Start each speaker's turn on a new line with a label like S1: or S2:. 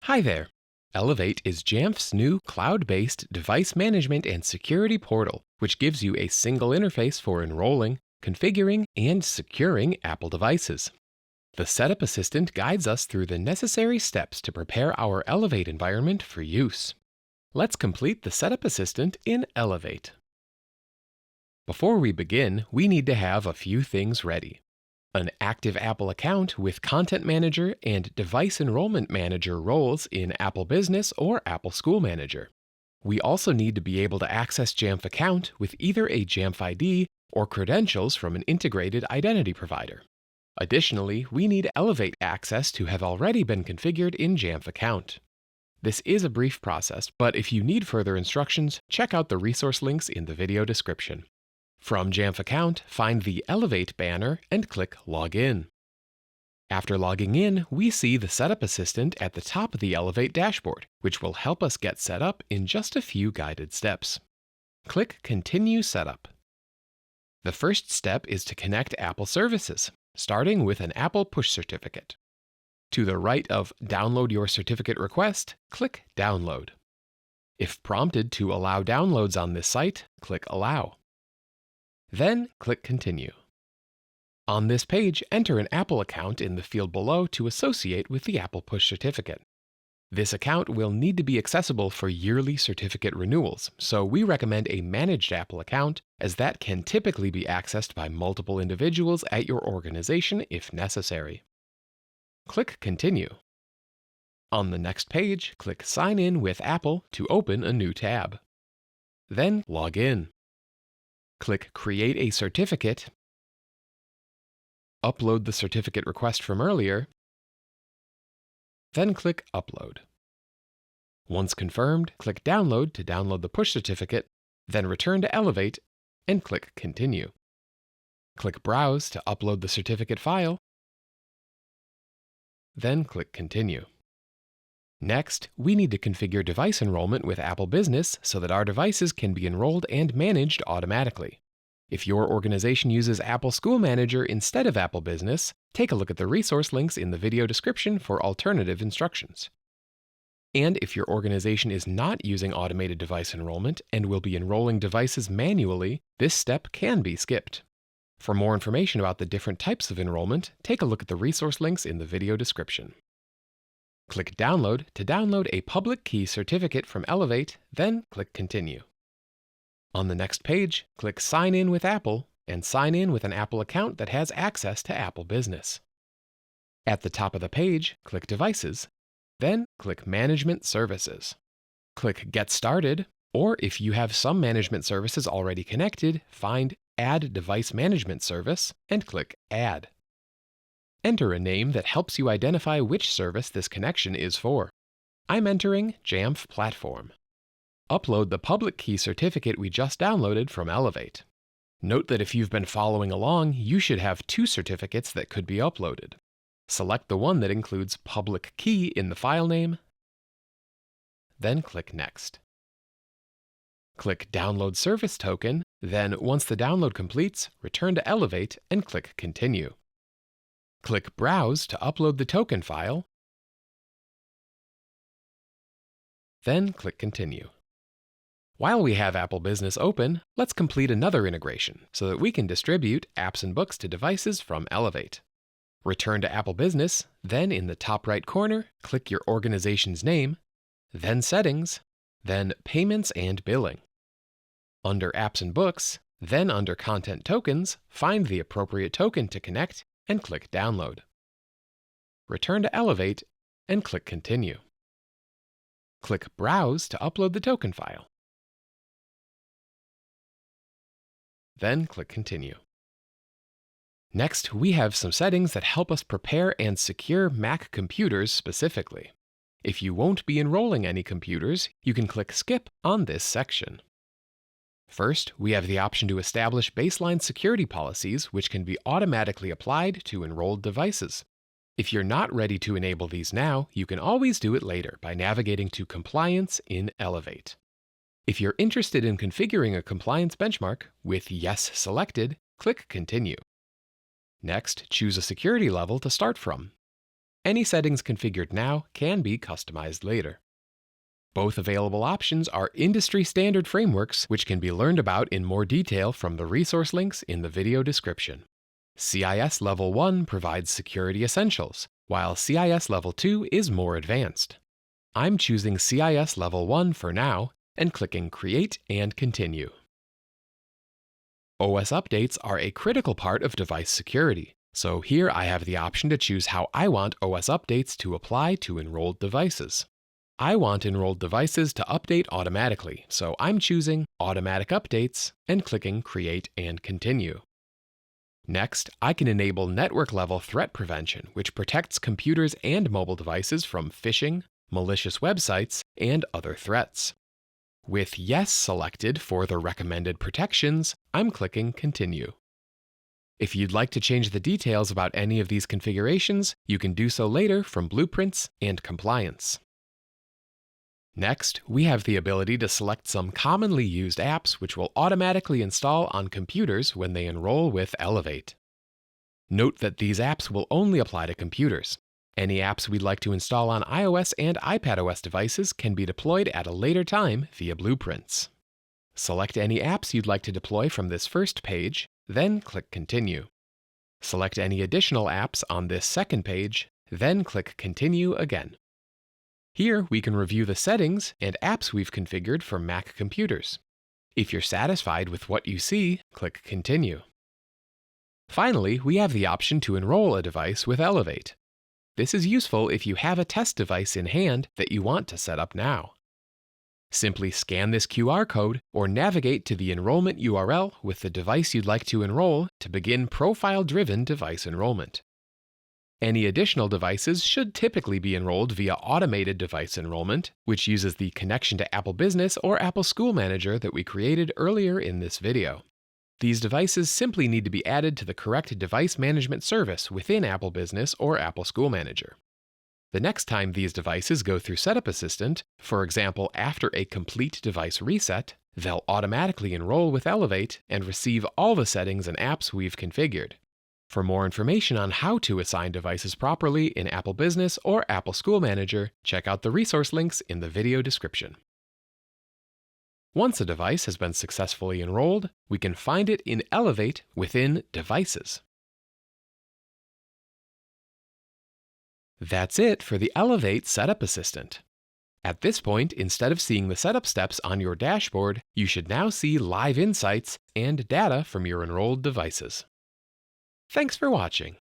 S1: Hi there. Elevate is Jamf's new cloud-based device management and security portal, which gives you a single interface for enrolling, configuring, and securing Apple devices. The Setup Assistant guides us through the necessary steps to prepare our Elevate environment for use. Let's complete the Setup Assistant in Elevate. Before we begin, we need to have a few things ready. An active Apple account with Content Manager and Device Enrollment Manager roles in Apple Business or Apple School Manager. We also need to be able to access Jamf account with either a Jamf ID or credentials from an integrated identity provider. Additionally, we need Elevate access to have already been configured in Jamf account. This is a brief process, but if you need further instructions, check out the resource links in the video description. From Jamf account, find the Elevate banner and click Login. After logging in, we see the Setup Assistant at the top of the Elevate dashboard, which will help us get set up in just a few guided steps. Click Continue Setup. The first step is to connect Apple services, starting with an Apple push certificate. To the right of Download Your Certificate Request, click Download. If prompted to allow downloads on this site, click Allow. Then click Continue. On this page, enter an Apple account in the field below to associate with the Apple Push certificate. This account will need to be accessible for yearly certificate renewals, so we recommend a managed Apple account, as that can typically be accessed by multiple individuals at your organization if necessary. Click Continue. On the next page, click Sign in with Apple to open a new tab. Then log in. Click Create a Certificate, upload the certificate request from earlier, then click Upload. Once confirmed, click Download to download the push certificate, then return to Elevate and click Continue. Click Browse to upload the certificate file, then click Continue. Next, we need to configure device enrollment with Apple Business so that our devices can be enrolled and managed automatically. If your organization uses Apple School Manager instead of Apple Business, take a look at the resource links in the video description for alternative instructions. And if your organization is not using automated device enrollment and will be enrolling devices manually, this step can be skipped. For more information about the different types of enrollment, take a look at the resource links in the video description. Click Download to download a public key certificate from Elevate, then click Continue. On the next page, click Sign in with Apple and sign in with an Apple account that has access to Apple Business. At the top of the page, click Devices, then click Management Services. Click Get Started, or if you have some management services already connected, find Add Device Management Service and click Add. Enter a name that helps you identify which service this connection is for. I'm entering Jamf Platform. Upload the public key certificate we just downloaded from Elevate. Note that if you've been following along, you should have two certificates that could be uploaded. Select the one that includes public key in the file name, then click Next. Click Download Service Token, then once the download completes, return to Elevate and click Continue. Click Browse to upload the token file, then click Continue. While we have Apple Business open, let's complete another integration so that we can distribute apps and books to devices from Elevate. Return to Apple Business, then in the top right corner, click your organization's name, then Settings, then Payments and Billing. Under Apps and Books, then under Content Tokens, find the appropriate token to connect and click Download. Return to Elevate and click Continue. Click Browse to upload the token file. Then click Continue. Next, we have some settings that help us prepare and secure Mac computers specifically. If you won't be enrolling any computers, you can click Skip on this section. First, we have the option to establish baseline security policies which can be automatically applied to enrolled devices. If you're not ready to enable these now, you can always do it later by navigating to Compliance in Elevate. If you're interested in configuring a compliance benchmark, with Yes selected, click Continue. Next, choose a security level to start from. Any settings configured now can be customized later. Both available options are industry standard frameworks which can be learned about in more detail from the resource links in the video description. CIS Level 1 provides security essentials, while CIS Level 2 is more advanced. I'm choosing CIS Level 1 for now and clicking Create and Continue. OS updates are a critical part of device security, so here I have the option to choose how I want OS updates to apply to enrolled devices. I want enrolled devices to update automatically, so I'm choosing Automatic Updates and clicking Create and Continue. Next, I can enable network-level threat prevention, which protects computers and mobile devices from phishing, malicious websites, and other threats. With Yes selected for the recommended protections, I'm clicking Continue. If you'd like to change the details about any of these configurations, you can do so later from Blueprints and Compliance. Next, we have the ability to select some commonly used apps which will automatically install on computers when they enroll with Elevate. Note that these apps will only apply to computers. Any apps we'd like to install on iOS and iPadOS devices can be deployed at a later time via Blueprints. Select any apps you'd like to deploy from this first page, then click Continue. Select any additional apps on this second page, then click Continue again. Here we can review the settings and apps we've configured for Mac computers. If you're satisfied with what you see, click Continue. Finally, we have the option to enroll a device with Elevate. This is useful if you have a test device in hand that you want to set up now. Simply scan this QR code or navigate to the enrollment URL with the device you'd like to enroll to begin profile-driven device enrollment. Any additional devices should typically be enrolled via automated device enrollment, which uses the connection to Apple Business or Apple School Manager that we created earlier in this video. These devices simply need to be added to the correct device management service within Apple Business or Apple School Manager. The next time these devices go through Setup Assistant, for example after a complete device reset, they'll automatically enroll with Elevate and receive all the settings and apps we've configured. For more information on how to assign devices properly in Apple Business or Apple School Manager, check out the resource links in the video description. Once a device has been successfully enrolled, we can find it in Elevate within Devices. That's it for the Elevate Setup Assistant. At this point, instead of seeing the setup steps on your dashboard, you should now see live insights and data from your enrolled devices. Thanks for watching.